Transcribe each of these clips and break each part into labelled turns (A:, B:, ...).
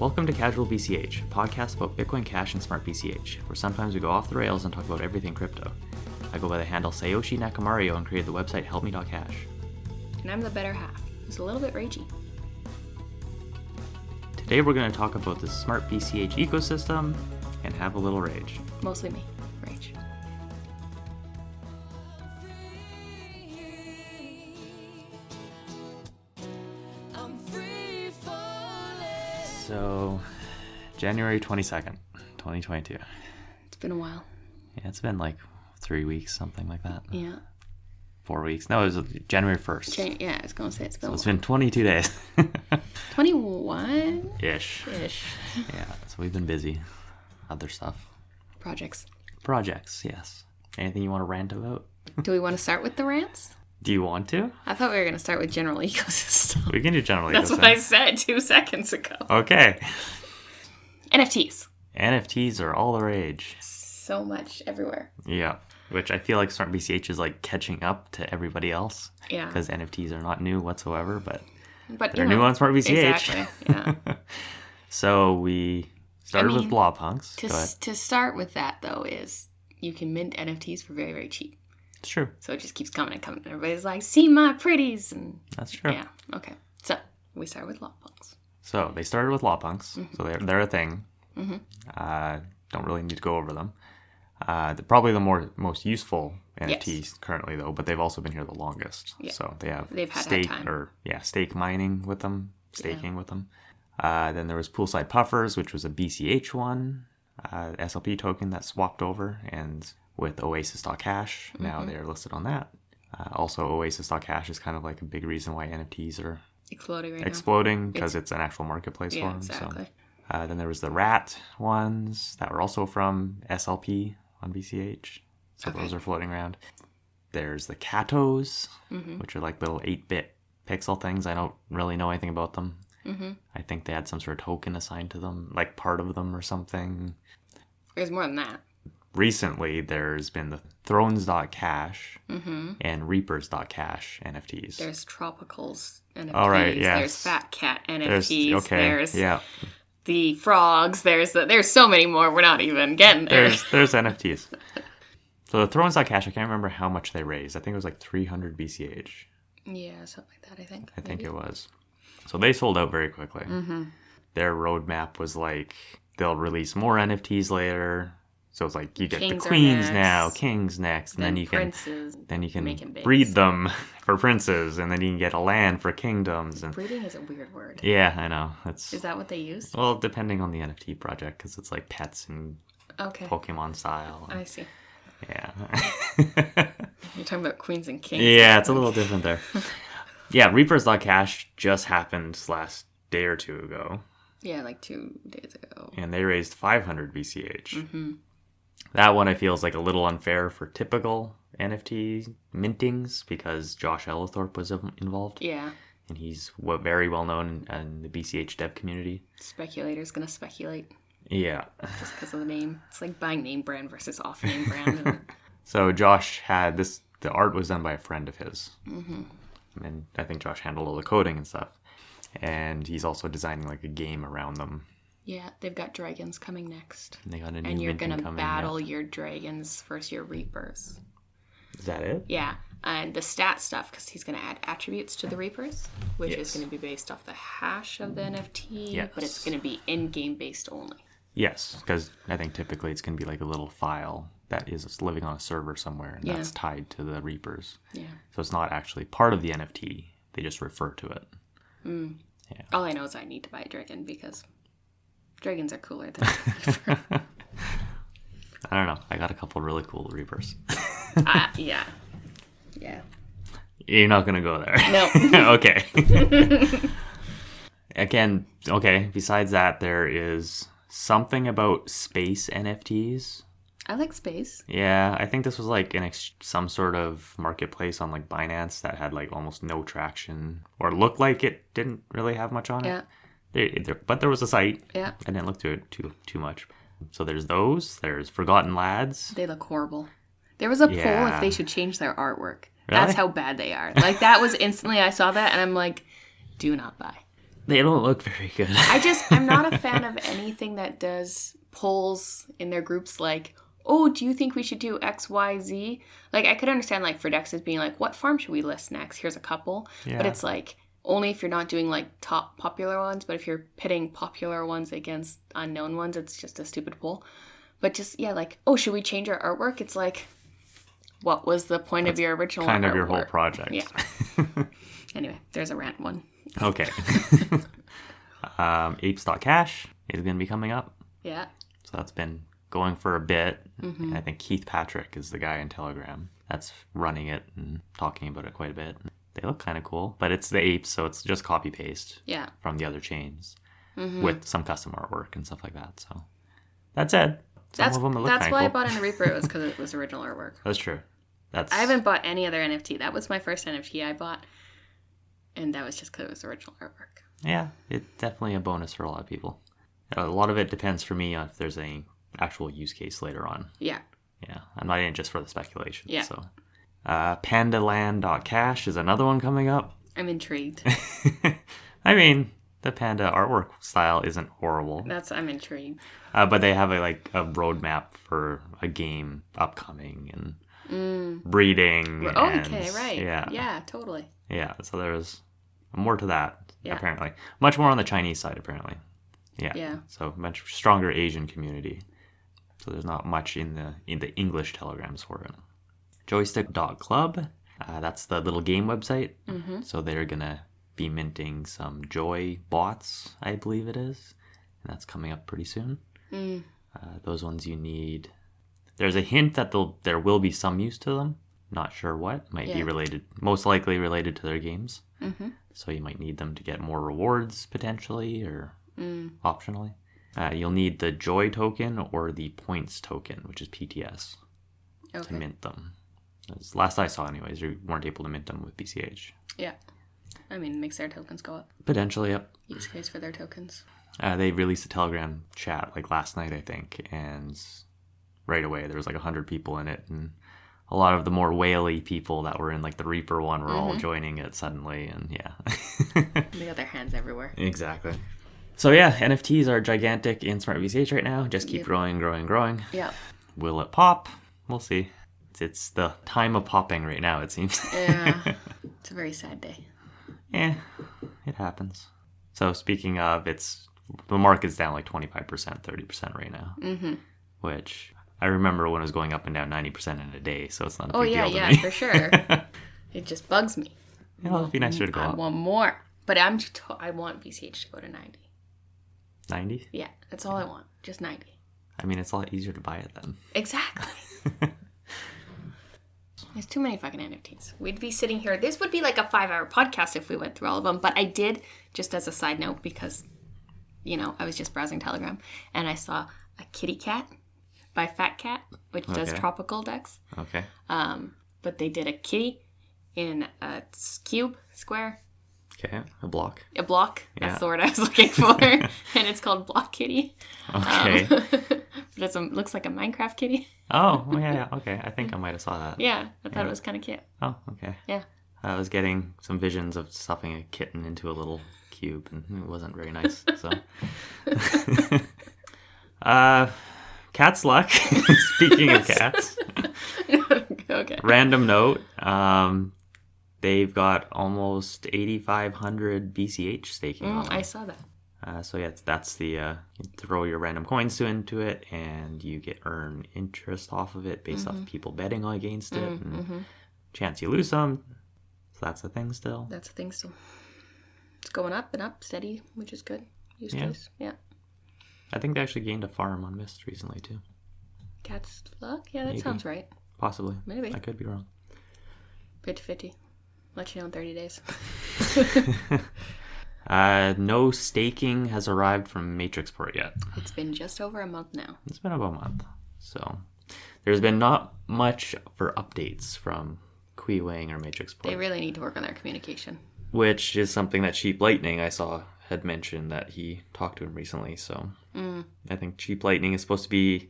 A: Welcome to CasualBCH, a podcast about Bitcoin Cash and SmartBCH, where sometimes we go off the rails and talk about everything crypto. I go by the handle Sayoshi Nakamario and created the website helpme.cash.
B: And I'm the better half, who's a little bit ragey.
A: Today we're going to talk about the SmartBCH ecosystem and have a little rage.
B: Mostly me, rage.
A: So, January 22nd, 2022.
B: It's been a while.
A: Yeah, it's been like 3 weeks, something like that.
B: Yeah.
A: 4 weeks. No, it was January 1st.
B: Yeah, I was going to say it's been a while.
A: It's been 22 days.
B: 21?
A: Ish. Yeah, so we've been busy. Other stuff.
B: Projects,
A: yes. Anything you want to rant about?
B: Do we want to start with the rants?
A: Do you want to?
B: I thought we were going to start with general ecosystem.
A: We can do general
B: That's
A: ecosystem.
B: what I said 2 seconds ago.
A: Okay.
B: NFTs.
A: NFTs are all the rage.
B: So much everywhere.
A: Yeah. Which I feel like SmartBCH is like catching up to everybody else.
B: Yeah.
A: Because NFTs are not new whatsoever, but they're
B: you
A: new
B: know,
A: on SmartBCH.
B: Exactly. Yeah.
A: So we started with blob punks.
B: To start with that, though, is you can mint NFTs for very, very cheap.
A: It's true.
B: So it just keeps coming and coming. Everybody's like, see my pretties. And
A: that's true.
B: Yeah. Okay. So we start with blob punks.
A: So they started with blob punks.
B: Mm-hmm.
A: So they're a thing.
B: Mm-hmm.
A: Don't really need to go over them. Probably the most useful NFTs currently, though, but they've also been here the longest. Yeah. So they've had time. Stake mining with them, staking with them. Then there was Poolside Puffers, which was a BCH one, SLP token that swapped over, and with Oasis.cash, now they're listed on that. Also, Oasis.cash is kind of like a big reason why NFTs are exploding because it's an actual marketplace for them.
B: Exactly.
A: So. Then there was the Rat ones that were also from SLP on BCH. So those are floating around. There's the Katos, which are like little 8-bit pixel things. I don't really know anything about them. I think they had some sort of token assigned to them, like part of them or something.
B: There's more than that.
A: Recently, there's been the Thrones.cash and Reapers.cash NFTs.
B: There's Tropicals NFTs.
A: All right, yes.
B: There's Fat Cat NFTs. There's the frogs. There's so many more. We're not even getting there.
A: There's NFTs. So the Thrones.cash, I can't remember how much they raised. I think it was like 300 BCH.
B: Yeah, something like that, I think.
A: I think it was. So they sold out very quickly. Their roadmap was like, they'll release more NFTs later. So it's like you get the queens now, kings next, and then you can breed them for princes, and then you can get a land for kingdoms. And
B: breeding is a weird word.
A: Yeah, I know. Is
B: that what they use?
A: Well, depending on the NFT project, because it's like pets and Pokemon style.
B: I see.
A: Yeah.
B: You're talking about queens and kings.
A: Yeah, it's a little different there. Yeah, Reapers.cash just happened last day or two ago.
B: Yeah, like 2 days ago.
A: And they raised 500 BCH. That one I feel is like a little unfair for typical NFT mintings because Josh Ellithorpe was involved.
B: Yeah.
A: And he's very well known in the BCH dev community.
B: Speculators gonna speculate.
A: Yeah.
B: Just because of the name. It's like buying name brand versus off name brand.
A: So Josh had this, the art was done by a friend of his. And I think Josh handled all the coding and stuff. And he's also designing like a game around them.
B: Yeah, they've got dragons coming next.
A: And they got a new
B: and you're
A: going to
B: battle your dragons versus your reapers.
A: Is that it?
B: Yeah, and the stat stuff, because he's going to add attributes to the reapers, which is going to be based off the hash of the NFT, but it's going to be in-game based only.
A: Yes, because I think typically it's going to be like a little file that is living on a server somewhere, and that's tied to the reapers. Yeah. So it's not actually part of the NFT. They just refer to it. Yeah.
B: All I know is I need to buy a dragon because dragons are cooler than
A: I don't know. I got a couple really cool reapers.
B: Yeah.
A: You're not going to go there.
B: No.
A: Okay. Again, besides that, there is something about space NFTs.
B: I like space.
A: Yeah, I think this was like some sort of marketplace on like Binance that had like almost no traction or looked like it didn't really have much on it. But there was a site. Yeah. I didn't look to it too much. So there's those. There's Forgotten Lads.
B: They look horrible. There was a poll if they should change their artwork.
A: Really?
B: That's how bad they are. Like that was instantly I saw that and I'm like, do not buy.
A: They don't look very good.
B: I'm not a fan of anything that does polls in their groups like, oh, do you think we should do X, Y, Z? Like, I could understand, like, for Dexes being like, what farm should we list next? Here's a couple. Yeah. But it's like, only if you're not doing, like, top popular ones. But if you're pitting popular ones against unknown ones, it's just a stupid poll. But just, yeah, like, oh, should we change our artwork? It's like, what was the point of your original
A: kind
B: artwork?
A: Of your whole project.
B: Yeah. Anyway, there's a rant one.
A: Okay. Apes.cash is going to be coming up.
B: Yeah.
A: So that's been going for a bit. Mm-hmm. And I think Keith Patrick is the guy in Telegram that's running it and talking about it quite a bit. They look kind of cool, but it's the apes, so it's just copy paste from the other chains with some custom artwork and stuff like that. So that said, some of them look
B: that's why
A: cool.
B: I bought an Reaper. It was because it was original artwork.
A: That's true. I
B: haven't bought any other NFT. That was my first NFT I bought, and that was just because it was original artwork.
A: Yeah, it's definitely a bonus for a lot of people. A lot of it depends for me on if there's any actual use case later on.
B: Yeah.
A: Yeah, I'm not in it just for the speculation. Yeah. So, pandaland.cash is another one coming up.
B: I'm intrigued.
A: I mean, the panda artwork style isn't horrible.
B: I'm intrigued.
A: But they have a roadmap for a game upcoming and breeding.
B: Oh, okay, right.
A: Yeah.
B: Yeah, totally.
A: Yeah, so there's more to that, apparently. Much more on the Chinese side, apparently. Yeah. So much stronger Asian community. So there's not much in the English telegrams for it. Joystick.club. That's the little game website. Mm-hmm. So they're going to be minting some Joy bots, I believe it is. And that's coming up pretty soon. Mm. Those ones you need. There's a hint that there will be some use to them. Not sure what. Might be related, most likely related to their games. Mm-hmm. So you might need them to get more rewards potentially or optionally. You'll need the Joy token or the Points token, which is PTS, to mint them. As last I saw anyways, you weren't able to mint them with BCH.
B: Yeah. I mean, it makes their tokens go up.
A: Potentially, yep.
B: Use case for their tokens.
A: They released a Telegram chat last night, I think, and right away there was 100 people in it, and a lot of the more whaley people that were in the Reaper one were all joining it suddenly, and
B: they got their hands everywhere.
A: Exactly. So yeah, NFTs are gigantic in SmartBCH right now. Just keep growing. Yeah. Will it pop? We'll see. It's the time of popping right now, it seems.
B: Yeah. It's a very sad day.
A: Yeah, it happens. So speaking of, the market's down 25%, 30% right now. Mm-hmm. Which I remember when it was going up and down 90% in a day, so it's not a big deal to me.
B: Yeah, for sure. It just bugs me.
A: It'd be nicer to go up.
B: I want more. But I want BCH to go to 90.
A: 90?
B: Yeah, that's all I want. Just 90.
A: I mean, it's a lot easier to buy it then.
B: Exactly. There's too many fucking NFTs. We'd be sitting here. This would be a 5-hour podcast if we went through all of them. But I did, just as a side note, because, I was just browsing Telegram, and I saw a kitty cat by Fat Cat, which does tropical decks. Okay. But they did a kitty in a cube, square.
A: Okay, a block.
B: A block. That's the word I was looking for. And it's called Block Kitty. Okay. But it looks like a Minecraft kitty.
A: Oh, yeah. Okay, I think I might have saw that.
B: Yeah, I thought it was kind of cute.
A: Oh, okay.
B: Yeah.
A: I was getting some visions of stuffing a kitten into a little cube, and it wasn't very nice. So, cat's luck. Speaking of cats.
B: Okay.
A: Random note. They've got almost 8,500 BCH staking on them.
B: I saw that.
A: So yeah, that's the you throw your random coins into it, and you earn interest off of it based off people betting against it, and chance you lose some. So that's a thing still.
B: That's a thing still. It's going up and up, steady, which is good. Use case, yeah.
A: I think they actually gained a farm on Mist recently too.
B: Cat's luck? Yeah, that sounds right.
A: Possibly.
B: Maybe.
A: I could be wrong.
B: 50-50. Let you know in 30 days.
A: No staking has arrived from Matrixport yet.
B: It's been just over a month now.
A: It's been about a month. So there's been not much for updates from Kuiwang or Matrixport.
B: They really need to work on their communication.
A: Which is something that Cheap Lightning, I saw, had mentioned that he talked to him recently. So I think Cheap Lightning is supposed to be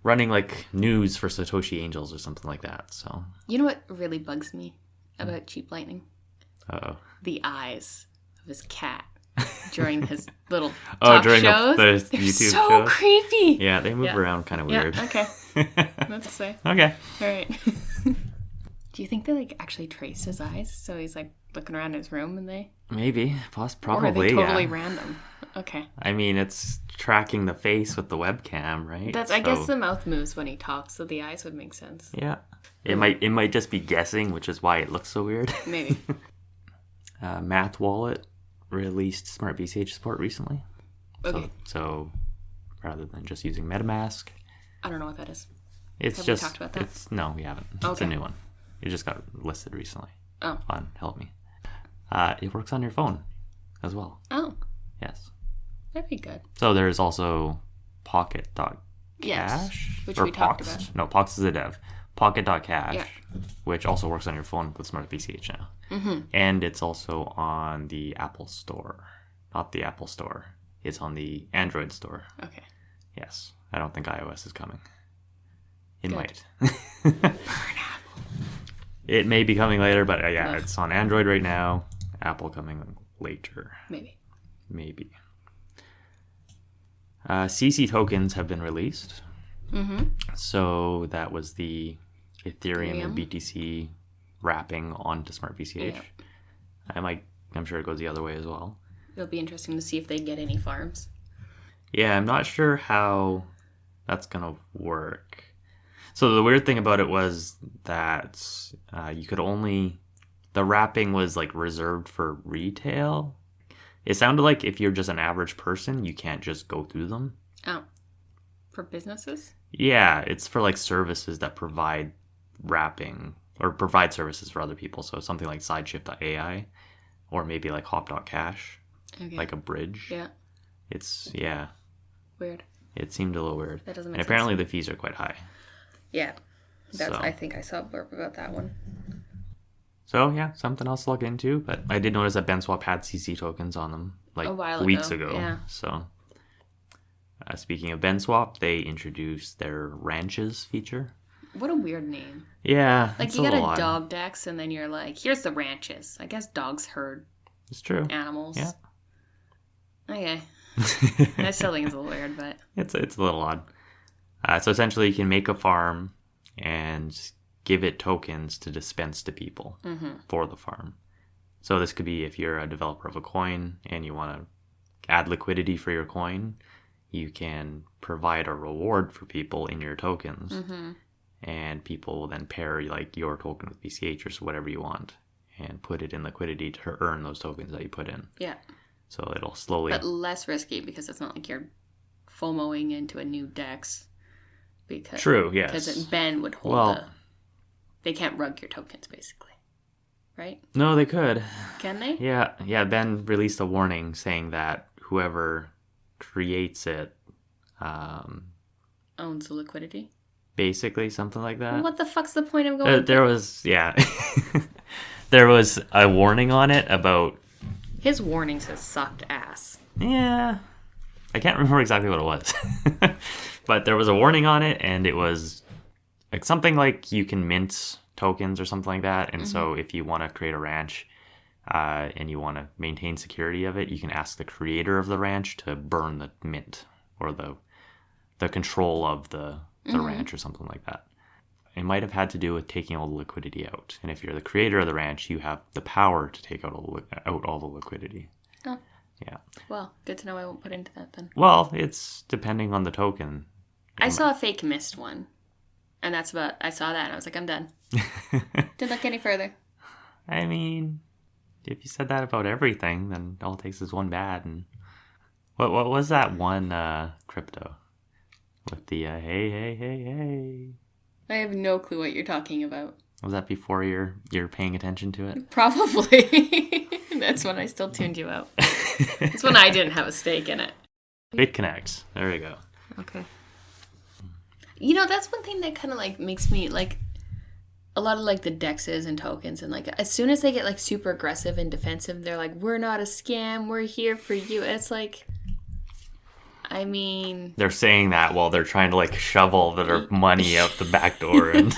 A: running news for Satoshi Angels or something like that. So
B: you know what really bugs me about Cheap Lightning?
A: Uh-oh.
B: The eyes of his cat. during his little talk shows.
A: The
B: They're
A: YouTube
B: so
A: shows.
B: creepy.
A: Yeah, they move around kind of weird.
B: Yeah, okay. Let's say.
A: Okay.
B: All right. Do you think they like actually traced his eyes? So he's like looking around his room and they...
A: Maybe. Probably,
B: or are they totally random? Okay.
A: I mean, it's tracking the face with the webcam, right?
B: I guess the mouth moves when he talks, so the eyes would make sense.
A: Yeah. It might just be guessing, which is why it looks so weird.
B: Maybe.
A: Math Wallet released SmartBCH support recently.
B: Okay.
A: So rather than just using MetaMask...
B: I don't know what that is.
A: Have we talked about that? No, we haven't.
B: Okay.
A: It's a new one. It just got listed recently.
B: Oh.
A: On Help Me. It works on your phone as well.
B: Oh.
A: Yes.
B: That'd be good.
A: So there's also Pocket.cash.
B: Yes, which we talked about.
A: No, Pox is a dev. Pocket.cash, which also works on your phone with SmartBCH now.
B: Mm-hmm.
A: And it's also on the Apple Store. Not the Apple Store. It's on the Android Store.
B: Okay.
A: Yes. I don't think iOS is coming. It might.
B: Burn Apple.
A: It may be coming later, but it's on Android right now. Apple coming later. Maybe. CC tokens have been released.
B: Mm-hmm.
A: So that was the Ethereum and BTC wrapping onto SmartBCH. Yeah. I'm sure it goes the other way as well.
B: It'll be interesting to see if they get any farms.
A: Yeah, I'm not sure how that's going to work. So the weird thing about it was that you could only... The wrapping was like reserved for retail. It sounded like if you're just an average person, you can't just go through them.
B: Oh. For businesses?
A: Yeah, it's for like services that provide wrapping or provide services for other people. So something like Sideshift.ai or maybe like Hop.cash. Okay. Like a bridge.
B: Yeah.
A: It's,
B: Weird.
A: It seemed a little weird.
B: That doesn't make
A: sense. And apparently the fees are quite high.
B: Yeah. I think I saw a blurb about that one.
A: So, yeah, something else to look into. But I did notice that BenSwap had CC tokens on them like weeks ago.
B: Yeah.
A: So, speaking of BenSwap, they introduced their ranches feature.
B: What a weird name.
A: Yeah.
B: Like, you got a dog dex, and then you're like, here's the ranches. I guess dogs herd
A: it's true.
B: Animals.
A: Yeah.
B: Okay. I still think it's a little weird, but...
A: It's a little odd. So essentially, you can make a farm and give it tokens to dispense to people for the farm. So this could be if you're a developer of a coin and you want to add liquidity for your coin, you can provide a reward for people in your tokens. Mm-hmm. And people will then pair like your token with BCH or whatever you want and put it in liquidity to earn those tokens that you put in.
B: Yeah.
A: So it'll slowly...
B: But less risky because it's not like you're FOMOing into a new DEX.
A: True, yes.
B: Because Ben would hold They can't rug your tokens, basically. Right?
A: No, they could.
B: Can they?
A: Yeah, Ben released a warning saying that whoever creates it...
B: owns the liquidity?
A: Basically, something like that.
B: Well, what the fuck's the point of going...
A: There was a warning on it about...
B: His warnings have sucked ass.
A: Yeah. I can't remember exactly what it was. But there was a warning on it, and it was like something like you can mint tokens or something like that. And so if you want to create a ranch and you want to maintain security of it, you can ask the creator of the ranch to burn the mint or the control of the ranch or something like that. It might have had to do with taking all the liquidity out. And if you're the creator of the ranch, you have the power to take out all the liquidity.
B: Oh.
A: Yeah.
B: Well, good to know I won't put into that then.
A: Well, it's depending on the token.
B: I saw a fake mist one. And I saw that and I was like, I'm done. Didn't look any further.
A: I mean, if you said that about everything, then all it takes is one bad. And what was that one crypto? With the hey.
B: I have no clue what you're talking about.
A: Was that before you're paying attention to it?
B: Probably. That's when I still tuned you out. That's when I didn't have a stake in it.
A: BitConnect. There we go.
B: Okay. You know, that's one thing that kind of like makes me like a lot of like the dexes and tokens and like as soon as they get like super aggressive and defensive, they're like, we're not a scam. We're here for you. And it's like, I mean...
A: They're saying that while they're trying to, like, shovel their money out the back door. And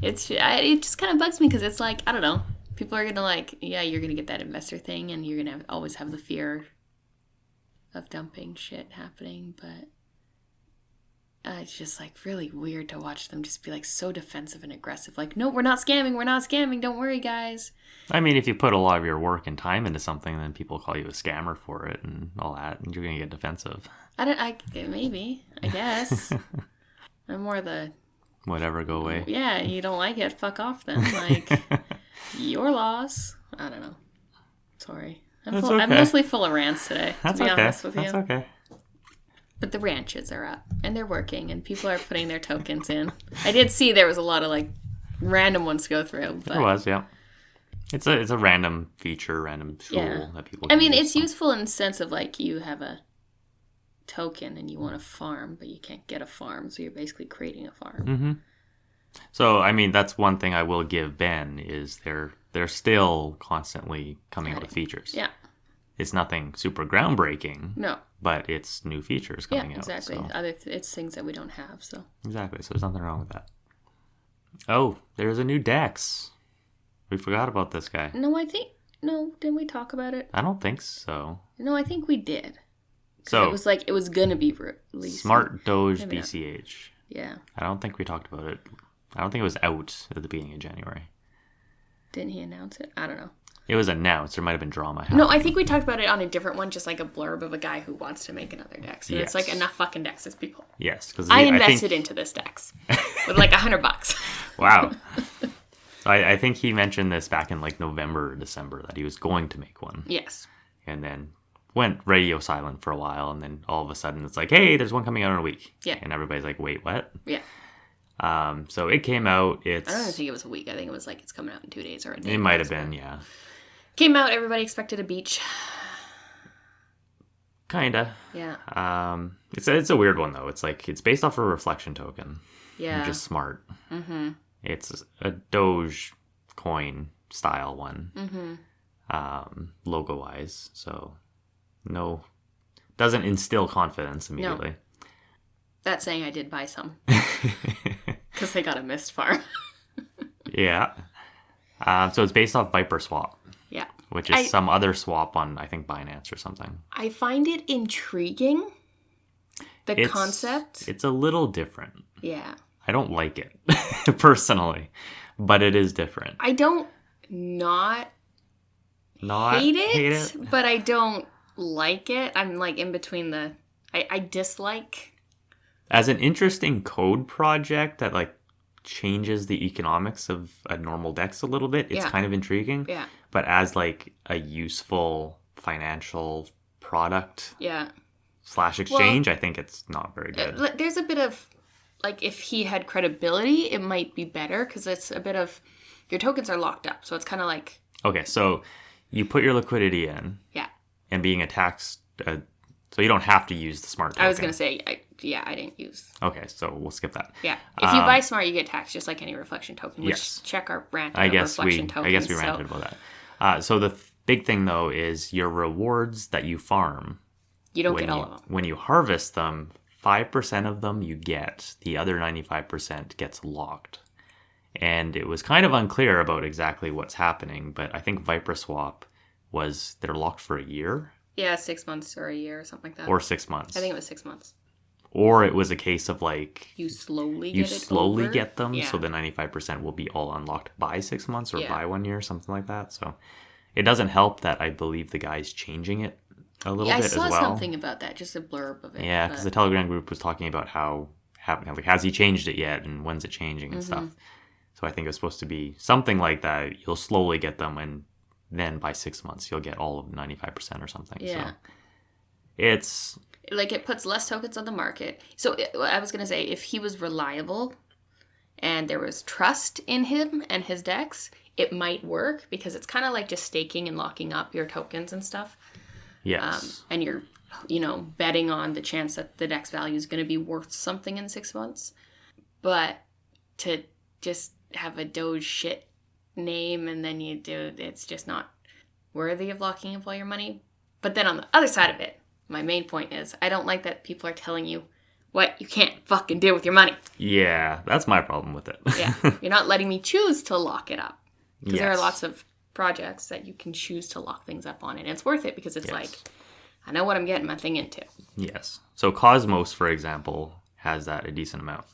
B: it just kind of bugs me because it's like, I don't know. People are going to like, yeah, you're going to get that investor thing and you're going to always have the fear of dumping shit happening. But it's just like really weird to watch them just be like so defensive and aggressive. Like, no, we're not scamming. Don't worry, guys.
A: I mean, if you put a lot of your work and time into something, then people call you a scammer for it and all that, and you're going to get defensive.
B: Maybe, I guess. I'm more the...
A: Whatever, go away.
B: Yeah, you don't like it, fuck off then. Like, your loss. I don't know. Sorry. I'm mostly full of rants today, to be honest with you.
A: That's okay.
B: But the ranches are up, and they're working, and people are putting their tokens in. I did see there was a lot of, like, random ones to go through. But...
A: There was, yeah. It's a random feature, random tool that people can use.
B: It's useful in the sense of, like, you have a token and you want a farm, but you can't get a farm, so you're basically creating a farm.
A: Mm-hmm. So, I mean, that's one thing I will give Ben, is they're still constantly coming out with features.
B: Yeah.
A: It's nothing super groundbreaking.
B: No.
A: But it's new features coming out.
B: Exactly.
A: So.
B: It's things that we don't have, so.
A: Exactly. So there's nothing wrong with that. Oh, there's a new Dex. We forgot about this guy.
B: No, didn't we talk about it?
A: I don't think so.
B: No, I think we did.
A: So
B: it was like, it was going to be released.
A: SmartBCH.
B: Yeah.
A: I don't think we talked about it. I don't think it was out at the beginning of January.
B: Didn't he announce it? I don't know.
A: It was announced. There might have been drama happening.
B: No, I think we talked about it on a different one, just like a blurb of a guy who wants to make another Dex. So It's like enough fucking Dexes, people.
A: Yes. Because
B: I invested into this Dex with like $100.
A: Wow. I think he mentioned this back in like November or December that he was going to make one.
B: Yes.
A: And then went radio silent for a while, and then all of a sudden it's like, hey, there's one coming out in a week.
B: Yeah.
A: And everybody's like, wait, what?
B: Yeah.
A: So it came out.
B: I don't even think it was a week. I think it was like it's coming out in 2 days or a day.
A: It might have been, yeah.
B: Came out. Everybody expected a beach.
A: Kinda.
B: Yeah.
A: It's a weird one though. It's like it's based off a reflection token.
B: Yeah.
A: Which is smart.
B: Mm-hmm.
A: It's a Doge coin style one.
B: Mm-hmm.
A: Logo wise, so no, doesn't instill confidence immediately.
B: No. That saying, I did buy some because they got a missed farm.
A: Yeah. So it's based off Viper Swap.
B: Yeah.
A: Which is some other swap on, I think, Binance or something.
B: I find it intriguing, the concept.
A: It's a little different.
B: Yeah.
A: I don't like it, personally, but it is different.
B: I don't not hate it, but I don't like it. I'm like in between the... I dislike...
A: As an interesting code project that like changes the economics of a normal Dex a little bit, it's kind of intriguing.
B: Yeah.
A: But as like a useful financial product / exchange, I think it's not very good.
B: There's a bit of, like, if he had credibility, it might be better because it's a bit of, your tokens are locked up. So it's kind of like...
A: Okay, so you put your liquidity in.
B: Yeah.
A: And being a tax... so you don't have to use the smart token.
B: I was going to say, I didn't use...
A: Okay, so we'll skip that.
B: Yeah. If you buy smart, you get taxed just like any reflection token. Which,
A: yes.
B: Check our rant on reflection tokens.
A: I guess we ranted about that. So the big thing, though, is your rewards that you farm.
B: You don't get all of them.
A: When you harvest them, 5% of them you get. The other 95% gets locked. And it was kind of unclear about exactly what's happening, but I think Viper Swap they're locked for a year.
B: Yeah, 6 months or a year or something like that.
A: Or 6 months.
B: I think it was 6 months.
A: Or it was a case of like...
B: You slowly
A: get them, so the 95% will be all unlocked by 6 months or by 1 year, something like that. So it doesn't help that I believe the guy's changing it a little bit as well.
B: I saw something about that, just a blurb of it.
A: Yeah, because the Telegram group was talking about has he changed it yet and when's it changing and stuff. So I think it's supposed to be something like that. You'll slowly get them, and then by 6 months you'll get all of 95% or something.
B: Yeah.
A: So it's...
B: Like, it puts less tokens on the market. So I was going to say, if he was reliable and there was trust in him and his Dex, it might work because it's kind of like just staking and locking up your tokens and stuff.
A: Yes.
B: And you're, betting on the chance that the Dex value is going to be worth something in 6 months. But to just have a Doge shit name and then you do, it's just not worthy of locking up all your money. But then on the other side of it, my main point is, I don't like that people are telling you what you can't fucking do with your money.
A: Yeah, that's my problem with it.
B: Yeah, you're not letting me choose to lock it up. Because there are lots of projects that you can choose to lock things up on. And it's worth it because it's like, I know what I'm getting my thing into.
A: Yes. So Cosmos, for example, has that a decent amount.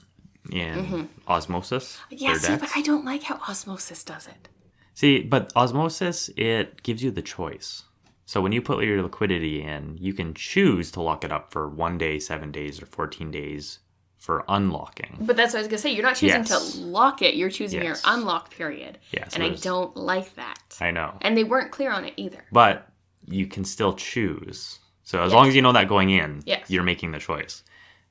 A: In Osmosis.
B: Yeah, see, but I don't like how Osmosis does it.
A: See, but Osmosis, it gives you the choice. So when you put your liquidity in, you can choose to lock it up for 1 day, 7 days, or 14 days for unlocking.
B: But that's what I was going to say. You're not choosing to lock it. You're choosing your unlock period.
A: Yes.
B: And I don't like that.
A: I know.
B: And they weren't clear on it either.
A: But you can still choose. So as long as you know that going in, you're making the choice.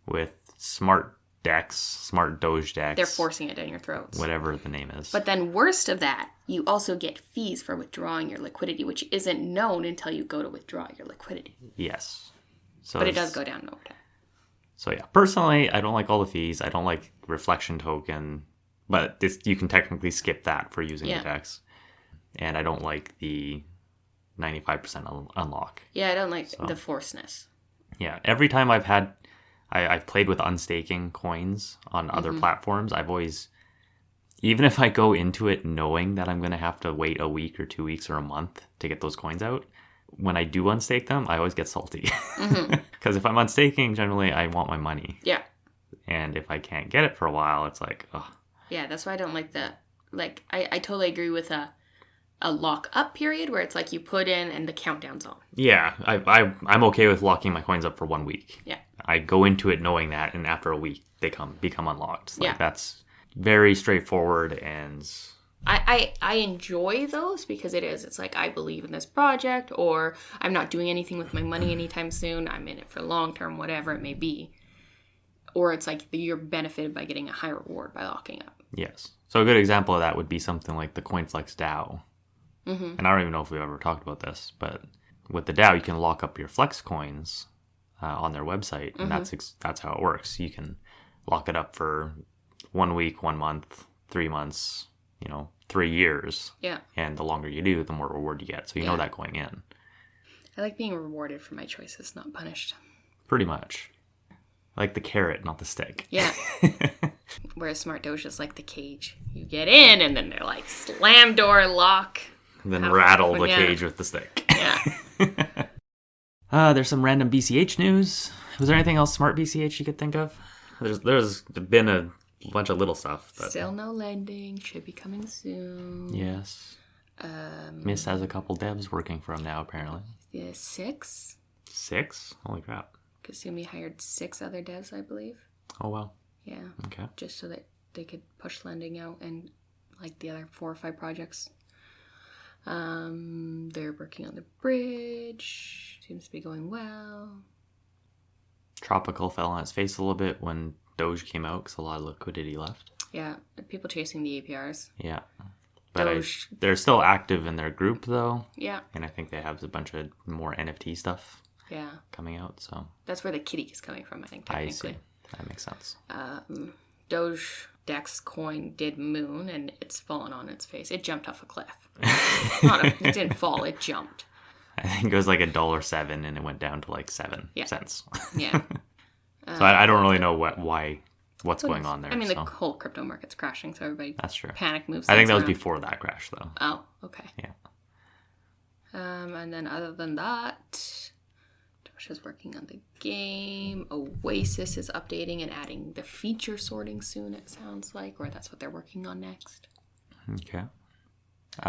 A: With smart decks, smart Doge decks.
B: They're forcing it down your throats.
A: Whatever the name is.
B: But then worst of that, you also get fees for withdrawing your liquidity, which isn't known until you go to withdraw your liquidity.
A: Yes. So
B: but it does go down over time.
A: So yeah, personally, I don't like all the fees. I don't like reflection token, but you can technically skip that for using the decks. And I don't like the 95% unlock.
B: Yeah, I don't like the forceness.
A: Yeah, every time I've played with unstaking coins on other platforms, I've always, even if I go into it knowing that I'm going to have to wait a week or 2 weeks or a month to get those coins out, when I do unstake them, I always get salty. Because if I'm unstaking, generally I want my money. Yeah. And if I can't get it for a while, it's like, ugh.
B: Yeah, that's why I don't like that. Like, I totally agree with a lock-up period where it's like you put in and the countdown's on.
A: Yeah, I'm okay with locking my coins up for 1 week.
B: Yeah.
A: I go into it knowing that, and after a week, they become unlocked. Like, that's very straightforward, and...
B: I enjoy those because it's like I believe in this project, or I'm not doing anything with my money anytime soon. I'm in it for long term, whatever it may be. Or it's like you're benefited by getting a high reward by locking up.
A: Yes. So a good example of that would be something like the CoinFlex DAO. And I don't even know if we've ever talked about this, but with the DAO, you can lock up your Flex coins on their website, and that's how it works. You can lock it up for 1 week, 1 month, 3 months, 3 years.
B: Yeah.
A: And the longer you do, the more reward you get. So you know that going in.
B: I like being rewarded for my choices, not punished.
A: Pretty much. Like the carrot, not the stick.
B: Yeah. Whereas Smart Doge is like the cage. You get in, and then they're like, slam door, lock.
A: And then rattle the cage with the stick.
B: Yeah.
A: There's some random BCH news. Was there anything else SmartBCH you could think of? There's been a bunch of little stuff. But...
B: Still no lending. Should be coming soon.
A: Yes. Miss has a couple devs working for him now, apparently.
B: Yeah, 6?
A: 6? Holy crap.
B: Kasumi hired 6 other devs, I believe.
A: Oh, wow.
B: Yeah.
A: Okay.
B: Just so that they could push lending out and like the other 4 or 5 projects. They're working on the bridge. Seems to be going well.
A: Tropical fell on its face a little bit when Doge came out because a lot of liquidity left.
B: Yeah, people chasing the APRs.
A: Yeah. But they're still active in their group, though.
B: Yeah.
A: And I think they have a bunch of more NFT stuff coming out. So
B: that's where the kitty is coming from, I think, technically.
A: I see. That makes sense.
B: Doge Dex coin did moon, and it's fallen on its face. It jumped off a cliff. It didn't fall, it jumped.
A: I think it was like $1.07, and it went down to like 7 cents.
B: Yeah.
A: So I don't really know what's going on there.
B: I mean, the whole crypto market's crashing, so everybody panic moves.
A: I think that was before that crash, though.
B: Oh, okay.
A: Yeah.
B: And then other than that, Doge is working on the game. Oasis is updating and adding the feature sorting soon, it sounds like, or that's what they're working on next.
A: Okay.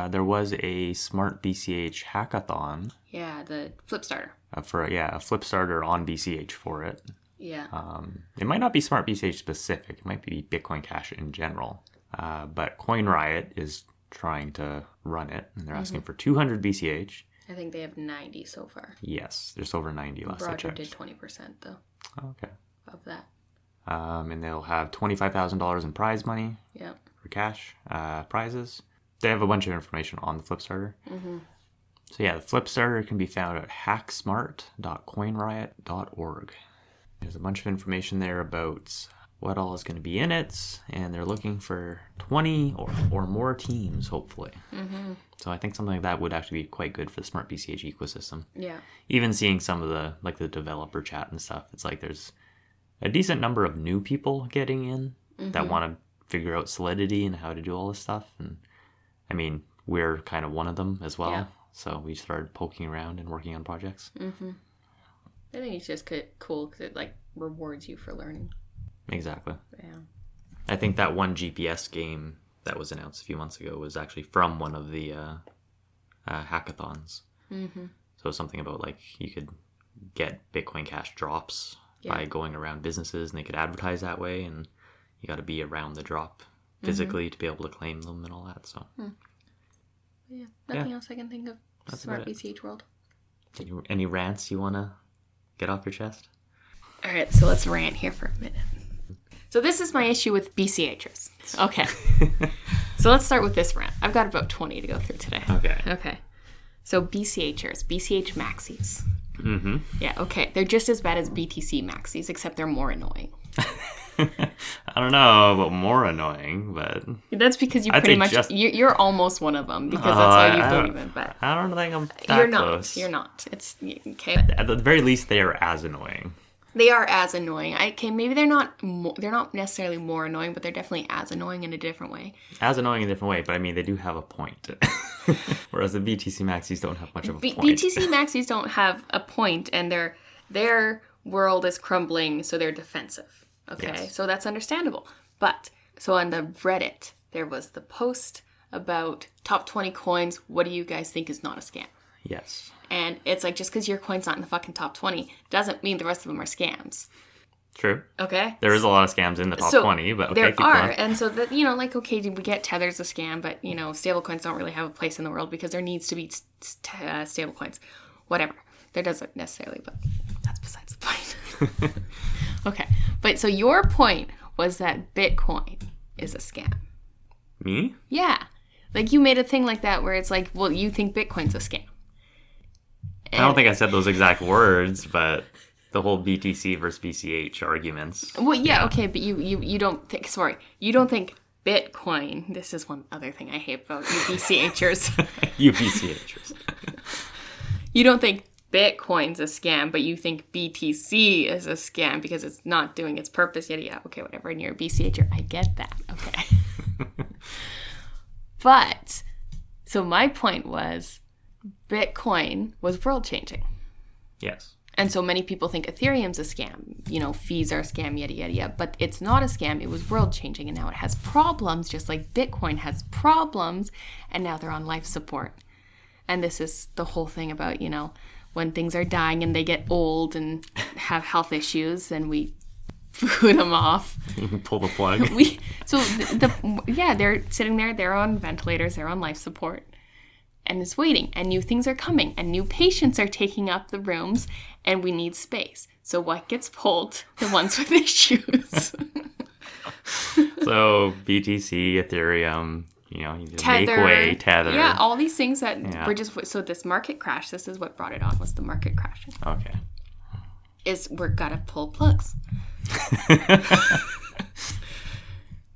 A: There was a SmartBCH hackathon.
B: Yeah, the flip starter.
A: A flip starter on BCH for it.
B: Yeah.
A: It might not be SmartBCH specific. It might be bitcoincash in general. But CoinRiot is trying to run it, and they're asking for 200 BCH.
B: I think they have 90 so far.
A: Yes, just over 90 last I checked.
B: Roger did 20% though.
A: Oh, okay.
B: Of that.
A: And they'll have $25,000 in prize money.
B: Yeah. For
A: cash prizes. They have a bunch of information on the Flipstarter. So yeah, the Flipstarter can be found at hacksmart.coinriot.org. There's a bunch of information there about what all is going to be in it, and they're looking for 20 or more teams, hopefully. So I think something like that would actually be quite good for the SmartBCH ecosystem. Yeah. Even seeing some of the developer chat and stuff, it's like there's a decent number of new people getting in that want to figure out Solidity and how to do all this stuff. And I mean, we're kind of one of them as well. Yeah. So we started poking around and working on projects.
B: Mm-hmm. I think it's just cool because it like rewards you for learning.
A: Exactly.
B: Yeah.
A: I think that one GPS game that was announced a few months ago was actually from one of the hackathons. Mm-hmm. So something about like you could get Bitcoin Cash drops by going around businesses, and they could advertise that way, and you got to be around the drop physically to be able to claim them and all that. So
B: yeah, nothing else I can think of. That's SmartBCH world.
A: Any rants you want to get off your chest?
B: All right, so let's rant here for a minute. So this is my issue with BCHers. Okay. So let's start with this rant. I've got about 20 to go through today. Okay. So BCHers, BCH maxis. Mm-hmm. Yeah, okay. They're just as bad as BTC maxis, except they're more annoying.
A: I don't know about more annoying, but...
B: That's because you're almost one of them, because that's how you believe it. But
A: I don't think I'm that close.
B: You're not. It's okay.
A: At the very least, they are as annoying.
B: They are as annoying. Maybe they're not necessarily more annoying, but they're definitely as annoying in a different way.
A: As annoying in a different way, but I mean, they do have a point. Whereas the BTC maxis don't have much of a point.
B: BTC maxis don't have a point, and their world is crumbling, so they're defensive. Okay, yes. So that's understandable. But, so on the Reddit, there was the post about top 20 coins. What do you guys think is not a scam?
A: Yes.
B: And it's like, just because your coin's not in the fucking top 20 doesn't mean the rest of them are scams.
A: True.
B: Okay.
A: There is a lot of scams in the top 20, but okay, keep
B: going.
A: Going.
B: And so that, like, okay, we get Tether's a scam, but, stablecoins don't really have a place in the world because there needs to be stablecoins. Whatever. There doesn't necessarily, but that's besides the point. Okay. But so your point was that Bitcoin is a scam.
A: Me?
B: Yeah. Like, you made a thing like that where it's like, well, you think Bitcoin's a scam.
A: I don't think I said those exact words, but the whole BTC versus BCH arguments.
B: Well, yeah, okay, but you don't think, you don't think Bitcoin, this is one other thing I hate about you BCHers.
A: You BCHers.
B: You don't think Bitcoin's a scam, but you think BTC is a scam because it's not doing its purpose yet. Yeah, okay, whatever, and you're a BCHer. I get that, okay. But, so my point was, Bitcoin was world-changing.
A: Yes.
B: And so many people think Ethereum's a scam. Fees are a scam, yada, yada, yada. But it's not a scam. It was world-changing. And now it has problems, just like Bitcoin has problems. And now they're on life support. And this is the whole thing about, when things are dying and they get old and have health issues, and we boot them off.
A: Pull the plug.
B: They're sitting there. They're on ventilators. They're on life support. And it's waiting, and new things are coming, and new patients are taking up the rooms, and we need space. So what gets pulled? The ones with issues.
A: So BTC, Ethereum, Tether, Tether.
B: Yeah, all these things that were just... So this market crash, this is what brought it on, was the market crashing.
A: Okay.
B: We're gotta pull plugs.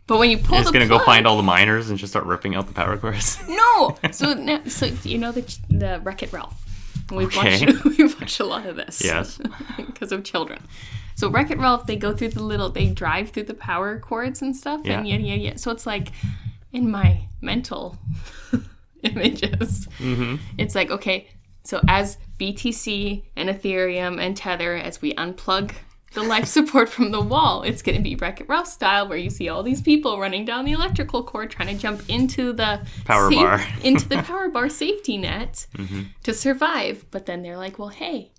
B: But when you pull
A: You're just going to go find all the miners and just start ripping out the power cords?
B: No! So the Wreck-It Ralph. We've watched a lot of this.
A: Yes.
B: Because of children. So Wreck-It Ralph, they go through they drive through the power cords and stuff, and yada, yada, yada. So it's like, in my mental images, it's like, okay, so as BTC and Ethereum and Tether, as we unplug the life support from the wall, it's going to be Wreck-It Ralph style, where you see all these people running down the electrical cord trying to jump into the power bar safety net to survive. But then they're like, well, hey,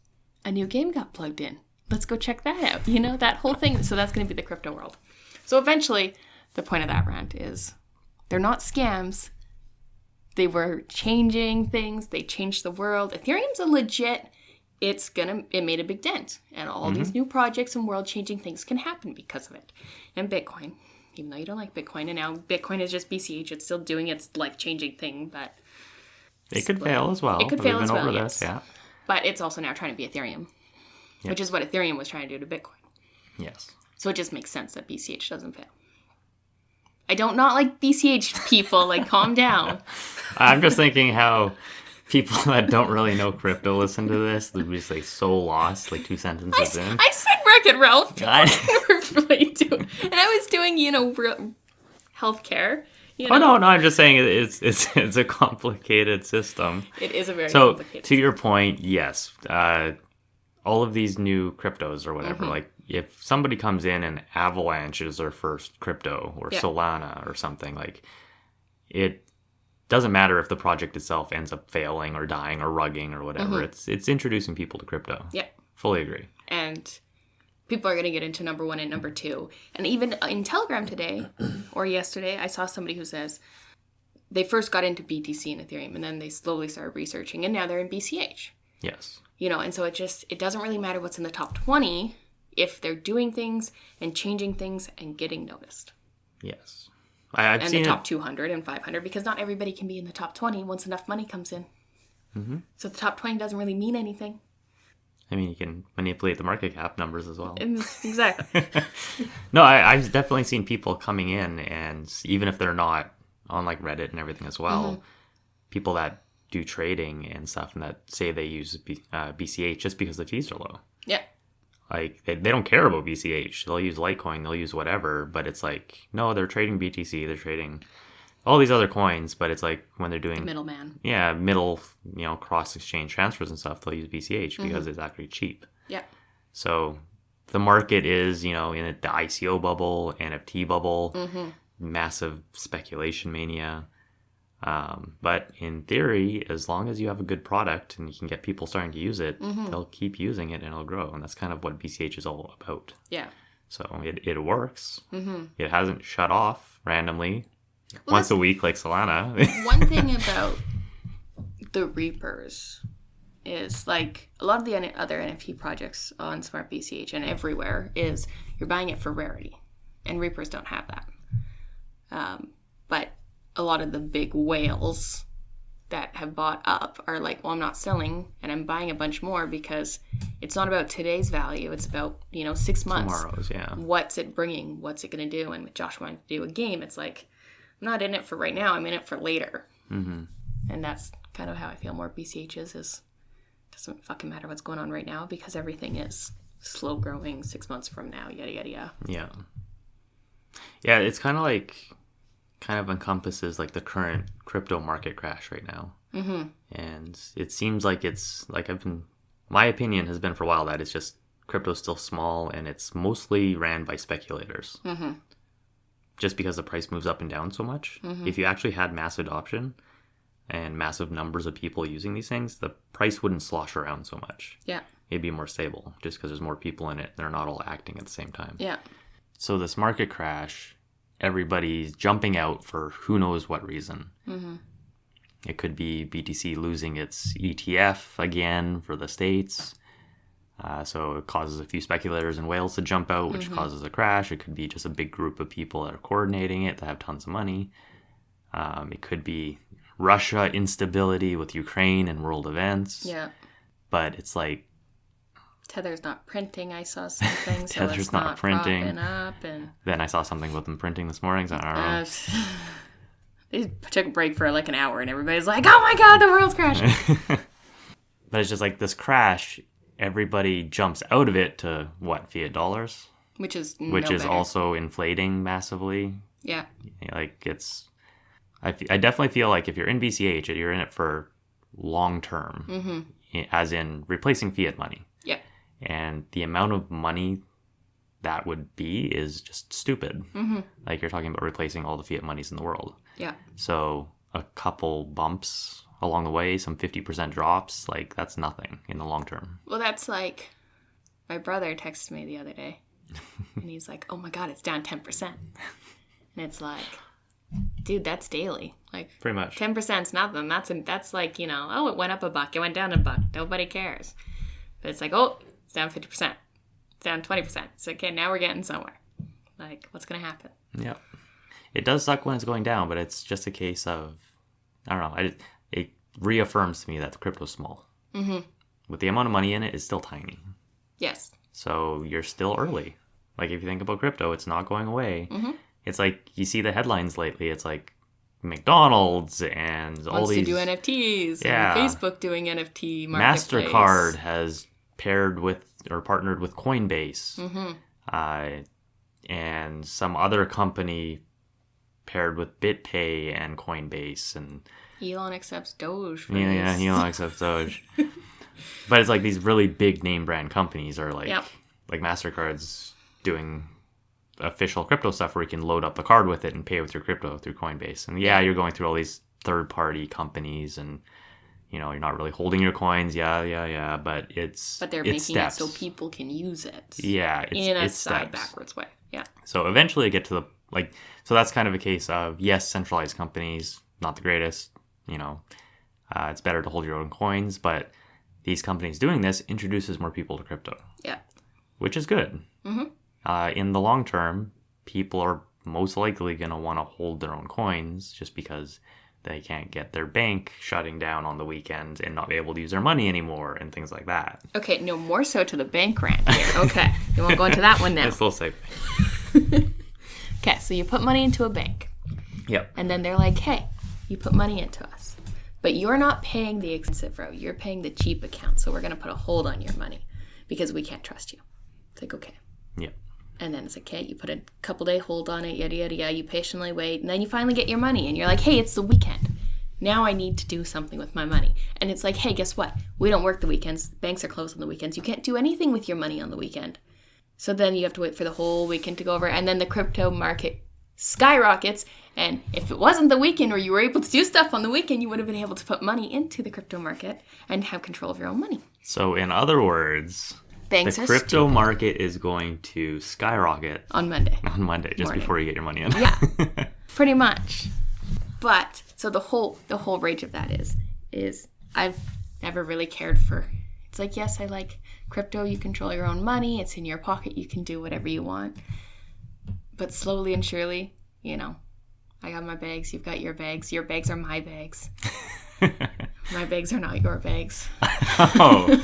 B: a new game got plugged in. Let's go check that out. That whole thing. So that's going to be the crypto world. So eventually, the point of that rant is they're not scams. They were changing things. They changed the world. Ethereum's a legit... It made a big dent, and all these new projects and world-changing things can happen because of it. And Bitcoin, even though you don't like Bitcoin, and now Bitcoin is just BCH, it's still doing its life-changing thing, but...
A: It could fail as well.
B: It could fail as well, yes.
A: This, yeah.
B: But it's also now trying to be Ethereum, which is what Ethereum was trying to do to Bitcoin.
A: Yes.
B: So it just makes sense that BCH doesn't fail. I don't not like BCH people, calm down.
A: I'm just thinking how... people that don't really know crypto listen to this, they'll be just so lost, 2 sentences in.
B: I said Wreck-It Ralph. I never really do. And I was doing, healthcare, You know?
A: Oh no, I'm just saying it's a complicated system.
B: It is a very complicated
A: system. To your point, yes, all of these new cryptos or whatever, like if somebody comes in and avalanches their first crypto or Solana or something, like it doesn't matter if the project itself ends up failing or dying or rugging or whatever. It's introducing people to crypto.
B: Yeah,
A: fully agree.
B: And people are going to get into number 1 and number 2. And even in Telegram today or yesterday, I saw somebody who says they first got into BTC and Ethereum, and then they slowly started researching, and now they're in BCH.
A: Yes.
B: You know, and so it doesn't really matter what's in the top 20 if they're doing things and changing things and getting noticed.
A: Yes. I've seen
B: the top 200 and 500, because not everybody can be in the top 20 once enough money comes in. Mm-hmm. So the top 20 doesn't really mean anything.
A: I mean, you can manipulate the market cap numbers as well.
B: Exactly.
A: No, I've definitely seen people coming in, and even if they're not on like Reddit and everything as well, people that do trading and stuff and that say they use BCH just because the fees are low.
B: Yeah.
A: Like, they don't care about BCH. They'll use Litecoin, they'll use whatever, but it's like, no, they're trading BTC, they're trading all these other coins, but it's like when they're doing...
B: The middleman.
A: Yeah, cross-exchange transfers and stuff, they'll use BCH because it's actually cheap.
B: Yeah.
A: So the market is, in the ICO bubble, NFT bubble, massive speculation mania. But in theory, as long as you have a good product and you can get people starting to use it, they'll keep using it and it'll grow. And that's kind of what BCH is all about.
B: Yeah.
A: So it works. It hasn't shut off randomly once a week like Solana.
B: One thing about the Reapers is, like, a lot of the other NFT projects on SmartBCH and everywhere is you're buying it for rarity. And Reapers don't have that. But a lot of the big whales that have bought up are like, well, I'm not selling and I'm buying a bunch more because it's not about today's value. It's about, 6 months.
A: Tomorrow's, yeah.
B: What's it bringing? What's it going to do? And with Josh wanting to do a game, it's like, I'm not in it for right now. I'm in it for later. Mm-hmm. And that's kind of how I feel more BCH is it doesn't fucking matter what's going on right now because everything is slow growing 6 months from now, yada, yada, yada. Yeah.
A: Yeah, it's kind of encompasses like the current crypto market crash right now. Mm-hmm. And it seems like it's like my opinion has been for a while that it's just crypto's still small and it's mostly ran by speculators. Mm-hmm. Just because the price moves up and down so much. Mm-hmm. If you actually had mass adoption and massive numbers of people using these things, the price wouldn't slosh around so much. Yeah. It'd be more stable just because there's more people in it. They're not all acting at the same time. Yeah. So this market crash, everybody's jumping out for who knows what reason. Mm-hmm. It could be BTC losing its ETF again for the States. So it causes a few speculators in whales to jump out, which causes a crash. It could be just a big group of people that are coordinating it that have tons of money. It could be Russia instability with Ukraine and world events. Yeah. But it's like...
B: Tether's not printing, I saw something. So
A: Tether's
B: it's
A: not printing.
B: Up and...
A: Then I saw something about them printing this morning, so I don't know.
B: They took a break for like an hour and everybody's like, oh my god, the world's crashing.
A: But it's just like this crash... Everybody jumps out of it to what, fiat dollars? Which is also inflating massively. Yeah. Like I definitely feel like if you're in BCH, you're in it for long term, as in replacing fiat money. Yeah. And the amount of money that would be is just stupid. Mm-hmm. Like you're talking about replacing all the fiat monies in the world. Yeah. So a couple bumps along the way, some 50% drops, like that's nothing in the long term.
B: Well, that's like my brother texted me the other day and he's like, oh my god, it's down 10%. And it's like, dude, that's daily. Like
A: pretty much
B: 10% is nothing. That's like, oh, it went up $1, it went down $1. Nobody cares. But it's like, oh, it's down 50%, it's down 20%. It's okay, now we're getting somewhere. Like, what's gonna happen? Yeah,
A: it does suck when it's going down, but it's just a case of, I don't know, it reaffirms to me that the crypto's small. Mm-hmm. With the amount of money in it, it's still tiny. Yes. So you're still early. Like if you think about crypto, it's not going away. Mm-hmm. It's like you see the headlines lately. It's like McDonald's and all these...
B: Wants to do NFTs. Yeah. And Facebook doing NFT marketplace.
A: MasterCard has partnered with Coinbase. Mm-hmm. And some other company paired with BitPay and Coinbase, and
B: Elon accepts Doge.
A: Yeah, Elon accepts Doge. But it's like these really big name brand companies are like MasterCard's doing official crypto stuff where you can load up the card with it and pay with your crypto through Coinbase. And you're going through all these third-party companies, and you're not really holding your coins. But
B: they're making steps. It so people can use it.
A: Yeah,
B: in a side backwards way. Yeah.
A: So eventually you get to the so that's kind of a case of, yes, centralized companies, not the greatest. It's better to hold your own coins, but these companies doing this introduces more people to crypto. Yeah. Which is good. Mm-hmm. In the long term, people are most likely going to want to hold their own coins just because they can't get their bank shutting down on the weekends and not be able to use their money anymore and things like that.
B: Okay, no, more so to the bank rant here. Okay, you won't go into that one now.
A: It's a little safe.
B: Okay, so you put money into a bank.
A: Yep.
B: And then they're like, hey, you put money into us, but you're not paying the expensive route. You're paying the cheap account, so we're going to put a hold on your money because we can't trust you. It's like, okay.
A: Yep.
B: And then it's like, okay, you put a couple-day hold on it, yada, yada, yada. You patiently wait, and then you finally get your money, and you're like, hey, it's the weekend. Now I need to do something with my money. And it's like, hey, guess what? We don't work the weekends. Banks are closed on the weekends. You can't do anything with your money on the weekend. So then you have to wait for the whole weekend to go over, and then the crypto market skyrockets. And if it wasn't the weekend where you were able to do stuff on the weekend, you would have been able to put money into the crypto market and have control of your own money.
A: So in other words, the crypto market is going to skyrocket
B: on Monday.
A: Just before you get your money in.
B: Yeah, pretty much. But so the whole rage of that is I've never really cared for. It's like, yes, I like crypto. You control your own money. It's in your pocket. You can do whatever you want. But slowly and surely, I got my bags. You've got your bags. Your bags are my bags. My bags are not your bags.
A: Oh.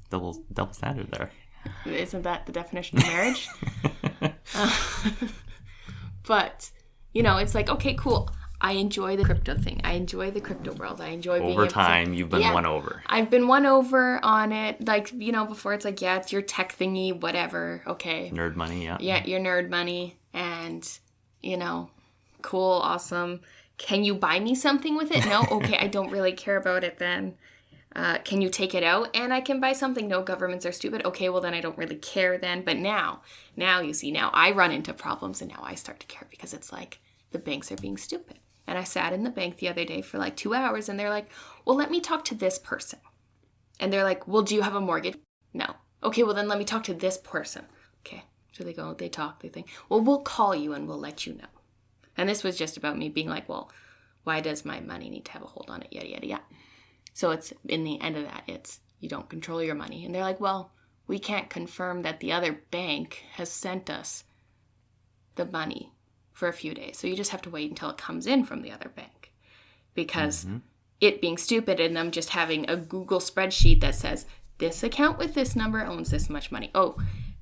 A: Double standard there.
B: Isn't that the definition of marriage? But, it's like, okay, cool. I enjoy the crypto thing. I enjoy the crypto world. I enjoy being
A: over time, you've been won over.
B: I've been won over on it. Like, before it's like, yeah, it's your tech thingy, whatever. Okay.
A: Nerd money, yeah.
B: Yeah, your nerd money. And, cool, awesome. Can you buy me something with it? No? Okay, I don't really care about it then. Can you take it out and I can buy something? No, governments are stupid. Okay, well then I don't really care then. But now you see, now I run into problems and now I start to care because it's like the banks are being stupid. And I sat in the bank the other day for like 2 hours and they're like, well, let me talk to this person. And they're like, well, do you have a mortgage? No. Okay, well then let me talk to this person. Okay. So they go, they talk, they think, well, we'll call you and we'll let you know. And this was just about me being like, well, why does my money need to have a hold on it? Yada, yada, yada. So it's in the end of that, it's you don't control your money. And they're like, well, we can't confirm that the other bank has sent us the money for a few days. So you just have to wait until it comes in from the other bank. Because it being stupid and them just having a Google spreadsheet that says, this account with this number owns this much money. Oh,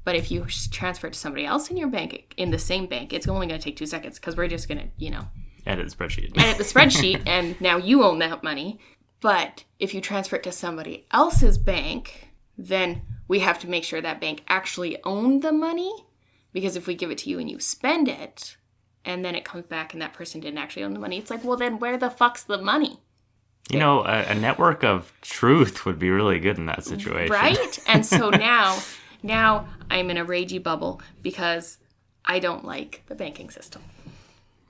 B: but if you transfer it to somebody else in your bank, in the same bank, it's only going to take 2 seconds because we're just going to,
A: edit the spreadsheet.
B: Edit the spreadsheet and now you own that money. But if you transfer it to somebody else's bank, then we have to make sure that bank actually owned the money. Because if we give it to you and you spend it, and then it comes back and that person didn't actually own the money, it's like, well, then where the fuck's the money?
A: A network of truth would be really good in that situation.
B: Right? And so now I'm in a ragey bubble because I don't like the banking system.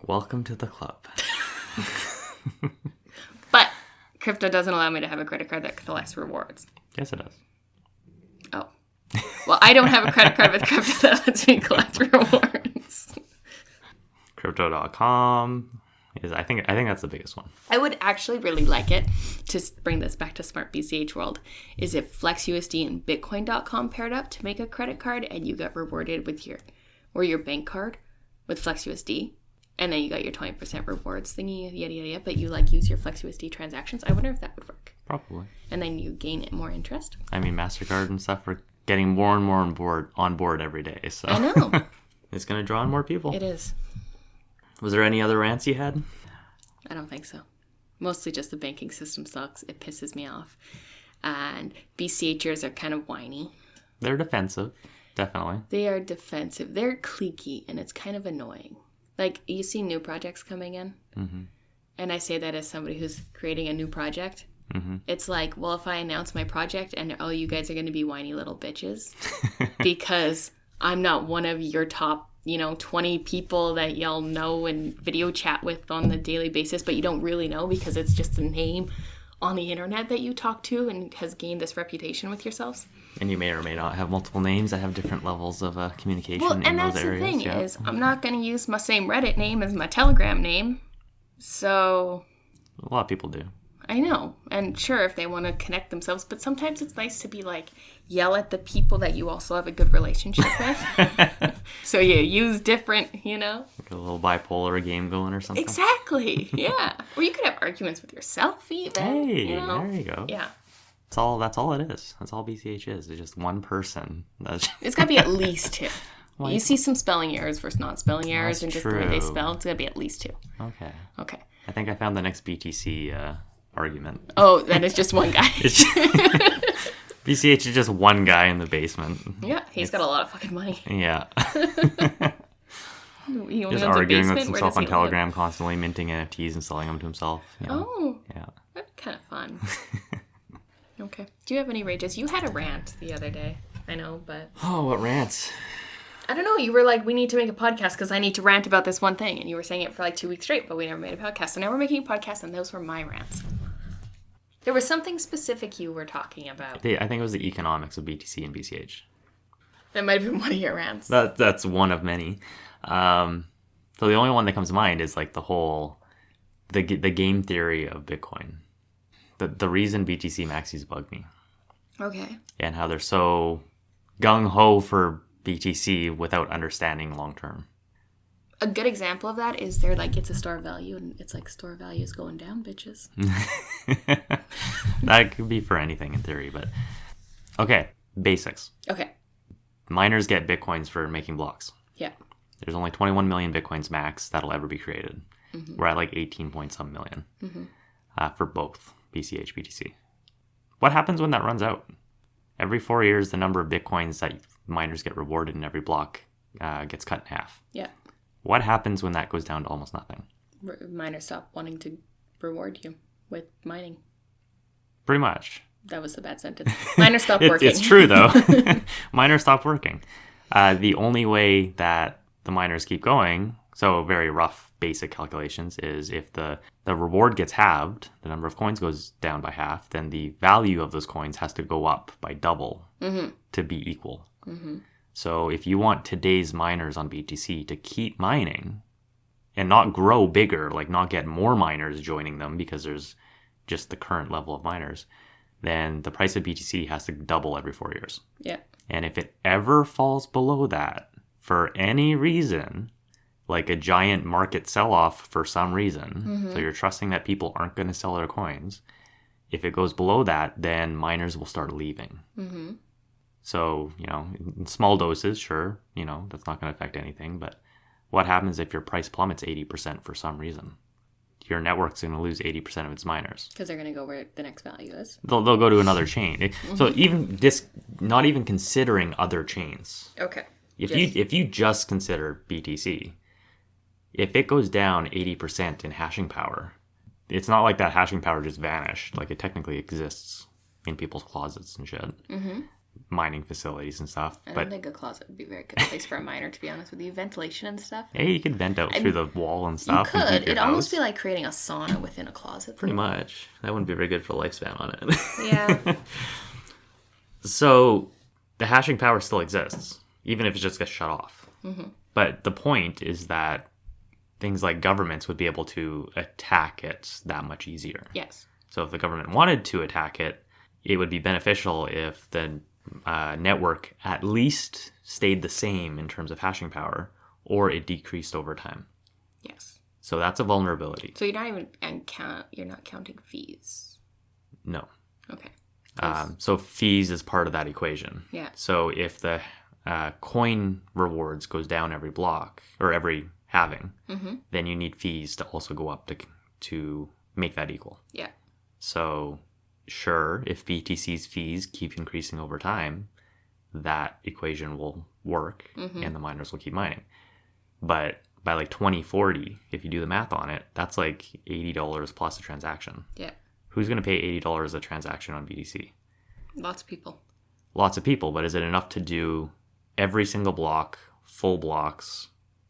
A: Welcome to the club.
B: But crypto doesn't allow me to have a credit card that collects rewards.
A: Yes, it does.
B: Oh. Well, I don't have a credit card with crypto that lets me collect rewards.
A: Crypto.com is, I think that's the biggest one.
B: I would actually really like it, to bring this back to SmartBCH world, is if FlexUSD and bitcoin.com paired up to make a credit card and you got rewarded with your bank card with FlexUSD. And then you got your 20% rewards thingy, yada, yada, yada. But you use your FlexUSD transactions. I wonder if that would work.
A: Probably.
B: And then you gain more interest.
A: I mean, MasterCard and stuff are getting more and more on board every day. So
B: I know.
A: It's going to draw in more people.
B: It is.
A: Was there any other rants you had?
B: I don't think so. Mostly just the banking system sucks. It pisses me off. And BCHers are kind of whiny.
A: They're defensive. Definitely.
B: They are defensive. They're cliquey, and it's kind of annoying. Like, you see new projects coming in,
A: Mm-hmm.
B: and I say that as somebody who's creating a new project.
A: Mm-hmm.
B: It's like, well, if I announce my project and all you guys are going to be whiny little bitches because I'm not one of your top, 20 people that y'all know and video chat with on the daily basis, but you don't really know because it's just a name on the internet that you talk to and has gained this reputation with yourselves.
A: And you may or may not have multiple names that have different levels of communication in those areas.
B: Well, and that's the thing is, I'm not going to use my same Reddit name as my Telegram name. So...
A: A lot of people do.
B: I know. And sure, if they want to connect themselves, but sometimes it's nice to be like, yell at the people that you also have a good relationship with. So you use different,
A: Like a little bipolar game going or something.
B: Exactly. Yeah. Or you could have arguments with yourself even.
A: Hey, there you go.
B: Yeah.
A: That's all it is. That's all BCH is. It's just one person.
B: It's got to be at least two. Well, you see some spelling errors versus non-spelling errors and just the way they spell. It's got to be at least two.
A: Okay. I think I found the next BTC argument.
B: Oh, that is just one guy.
A: BCH is just one guy in the basement.
B: Yeah, he's got a lot of fucking money.
A: Yeah.
B: He only
A: just
B: owns
A: arguing
B: a
A: with
B: basement.
A: himself on Telegram, constantly minting NFTs and selling them to himself.
B: Oh.
A: Yeah.
B: That's kind of fun. Okay. Do you have any rages? You had a rant the other day. I know, but...
A: Oh, what rants?
B: I don't know. You were like, we need to make a podcast because I need to rant about this one thing. And you were saying it for like 2 weeks straight, but we never made a podcast. So now we're making a podcast, and those were my rants. There was something specific you were talking about.
A: I think it was the economics of BTC and BCH.
B: That might have been one of your rants.
A: That's one of many. So the only one that comes to mind is like the whole... The game theory of Bitcoin. The reason BTC maxis bug me.
B: Okay.
A: And how they're so gung-ho for BTC without understanding long-term.
B: A good example of that is they're like, it's a store value, and it's like, store value is going down, bitches.
A: That could be for anything in theory, but... Okay, basics.
B: Okay.
A: Miners get Bitcoins for making blocks.
B: Yeah.
A: There's only 21 million Bitcoins max that'll ever be created. Mm-hmm. We're at like 18 point some million for both BCH, BTC. What happens when that runs out? Every 4 years, the number of Bitcoins that miners get rewarded in every block gets cut in half.
B: Yeah.
A: What happens when that goes down to almost nothing?
B: Miners stop wanting to reward you with mining.
A: Pretty much.
B: That was the bad sentence. Miners stop working.
A: It's true, though. Miners stop working. The only way that the miners keep going, so very rough basic calculations, is if the reward gets halved, the number of coins goes down by half, then the value of those coins has to go up by double to be equal. Mm-hmm. So if you want today's miners on BTC to keep mining and not grow bigger, like not get more miners joining them because there's just the current level of miners, then the price of BTC has to double every 4 years.
B: Yeah.
A: And if it ever falls below that for any reason, like a giant market sell-off for some reason, so you're trusting that people aren't going to sell their coins, if it goes below that, then miners will start leaving. Mm-hmm. So, in small doses, sure, that's not going to affect anything. But what happens if your price plummets 80% for some reason? Your network's going to lose 80% of its miners.
B: Because they're going to go where the next value is.
A: They'll go to another chain. So even not even considering other chains.
B: Okay.
A: If you just consider BTC, if it goes down 80% in hashing power, it's not like that hashing power just vanished. Like, it technically exists in people's closets and shit. Mm-hmm. Mining facilities and stuff.
B: I don't think a closet would be a very good place for a miner, to be honest with you. Ventilation and stuff.
A: Hey, you could vent out through the wall and stuff.
B: You could. It'd almost be like creating a sauna within a closet.
A: Pretty much. That wouldn't be very good for the lifespan on it.
B: Yeah.
A: So, the hashing power still exists, even if it just gets shut off. Mm-hmm. But the point is that things like governments would be able to attack it that much easier.
B: Yes.
A: So if the government wanted to attack it, it would be beneficial if the network at least stayed the same in terms of hashing power, or it decreased over time.
B: Yes.
A: So that's a vulnerability.
B: So you're not even you're not counting fees.
A: No.
B: Okay.
A: So fees is part of that equation.
B: Yeah.
A: So if the coin rewards goes down every block or every halving, then you need fees to also go up to make that equal.
B: Yeah.
A: So sure, if BTC's fees keep increasing over time, that equation will work and the miners will keep mining. But by like 2040, if you do the math on it, that's like $80 plus a transaction.
B: Yeah.
A: Who's going to pay $80 a transaction on BTC?
B: Lots of people.
A: Lots of people, but is it enough to do every single block, full blocks,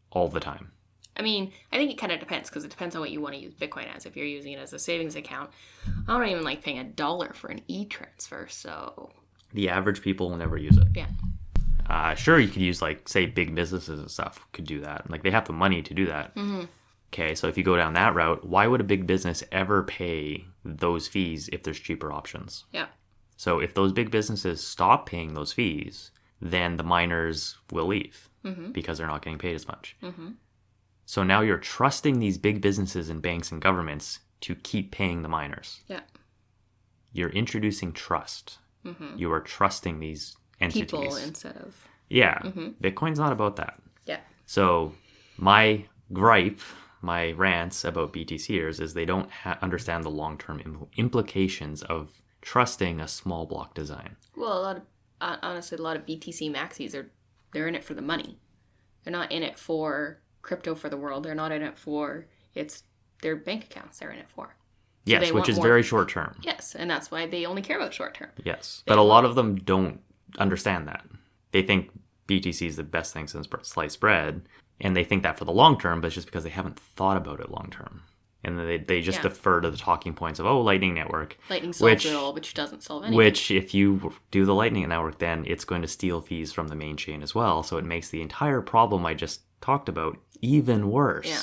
A: all the time?
B: I mean, I think it kind of depends, because it depends on what you want to use Bitcoin as. If you're using it as a savings account, I don't even like paying $1 for an e-transfer, so...
A: The average people will never use it.
B: Yeah.
A: Sure, you could use, like, say, big businesses and stuff could do that. Like, they have the money to do that.
B: Mm-hmm.
A: Okay, so if you go down that route, why would a big business ever pay those fees if there's cheaper options?
B: Yeah.
A: So if those big businesses stop paying those fees, then the miners will leave because they're not getting paid as much. Mm-hmm. So now you're trusting these big businesses and banks and governments to keep paying the miners.
B: Yeah.
A: You're introducing trust. Mm-hmm. You are trusting these entities.
B: People instead of...
A: Yeah. Mm-hmm. Bitcoin's not about that.
B: Yeah.
A: So my gripe, my rants about BTCers is they don't understand the long-term implications of trusting a small block design.
B: Well, honestly, a lot of BTC maxis they're in it for the money. They're not in it for crypto for the world. They're not in it for it's their bank accounts. They're in it for.
A: Yes, which is very short term.
B: Yes, and that's why they only care about short term.
A: Yes, but a lot of them don't understand that. They think BTC is the best thing since sliced bread, and they think that for the long term, but it's just because they haven't thought about it long term. And they just defer to the talking points of, Lightning Network.
B: Lightning solves it all, which doesn't solve anything.
A: Which, if you do the Lightning Network, then it's going to steal fees from the main chain as well. So it makes the entire problem I just talked about even worse. Yeah.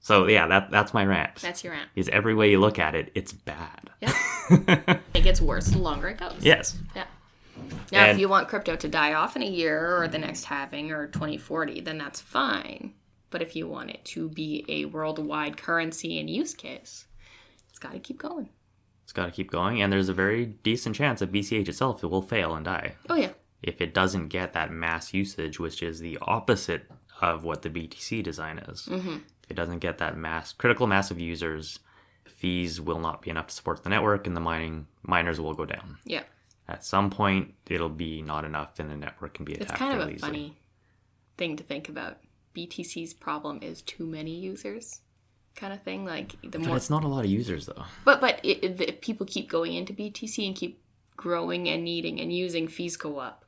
A: So, yeah, that's my rant.
B: That's your rant.
A: Is every way you look at it, it's bad.
B: Yeah. It gets worse the longer it goes.
A: Yes.
B: Yeah. Now, if you want crypto to die off in a year or the next halving or 2040, then that's fine. But if you want it to be a worldwide currency and use case, it's got to keep going.
A: It's got to keep going. And there's a very decent chance that BCH itself will fail and die.
B: Oh, yeah.
A: If it doesn't get that mass usage, which is the opposite of what the BTC design is. Mm-hmm. If it doesn't get that critical mass of users, fees will not be enough to support the network and the miners will go down.
B: Yeah.
A: At some point, it'll be not enough and the network can be attacked.
B: It's kind of a funny thing to think about. BTC's problem is too many users, kind of thing. Like
A: but it's not a lot of users though.
B: But if people keep going into BTC and keep growing and needing and using, fees go up,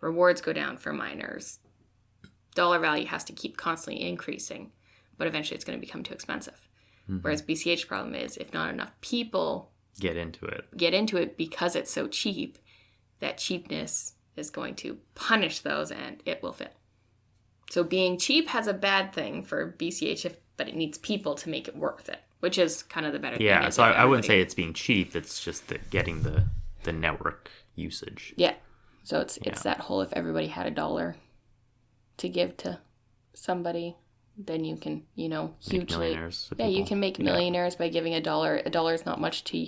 B: rewards go down for miners. Dollar value has to keep constantly increasing, but eventually it's going to become too expensive. Mm-hmm. Whereas BCH's problem is if not enough people
A: get into it
B: because it's so cheap, that cheapness is going to punish those and it will fail. So being cheap has a bad thing for BCH, but it needs people to make it worth it, which is kind of the better thing.
A: Yeah, so I wouldn't say it's being cheap. It's just getting the network usage.
B: Yeah. So it's that whole, if everybody had $1 to give to somebody, then you can, hugely... you can make millionaires by giving $1. $1 is not much to,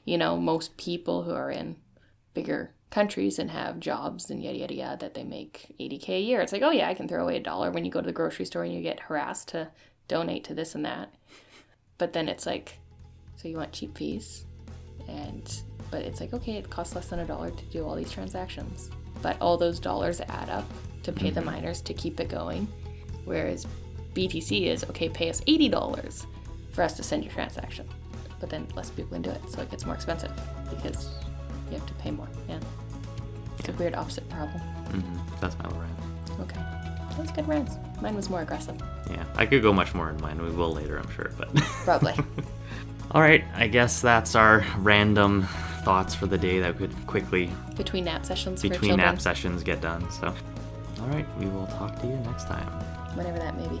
B: most people who are in bigger countries and have jobs and yada, yada, yada, that they make $80K a year. It's like, oh yeah, I can throw away $1 when you go to the grocery store and you get harassed to donate to this and that. But then it's like, so you want cheap fees? But it's like, okay, it costs less than $1 to do all these transactions. But all those dollars add up to pay the miners to keep it going. Whereas BTC is, okay, pay us $80 for us to send your transaction. But then less people can do it, so it gets more expensive because you have to pay more. Yeah. It's a weird opposite problem.
A: Mm-hmm. That's my rant.
B: Okay. That was good rants. Mine was more aggressive.
A: Yeah. I could go much more in mine. We will later, I'm sure. But
B: probably.
A: All right. I guess that's our random thoughts for the day that could quickly...
B: Between nap sessions
A: get done. So, all right. We will talk to you next time.
B: Whenever that may be.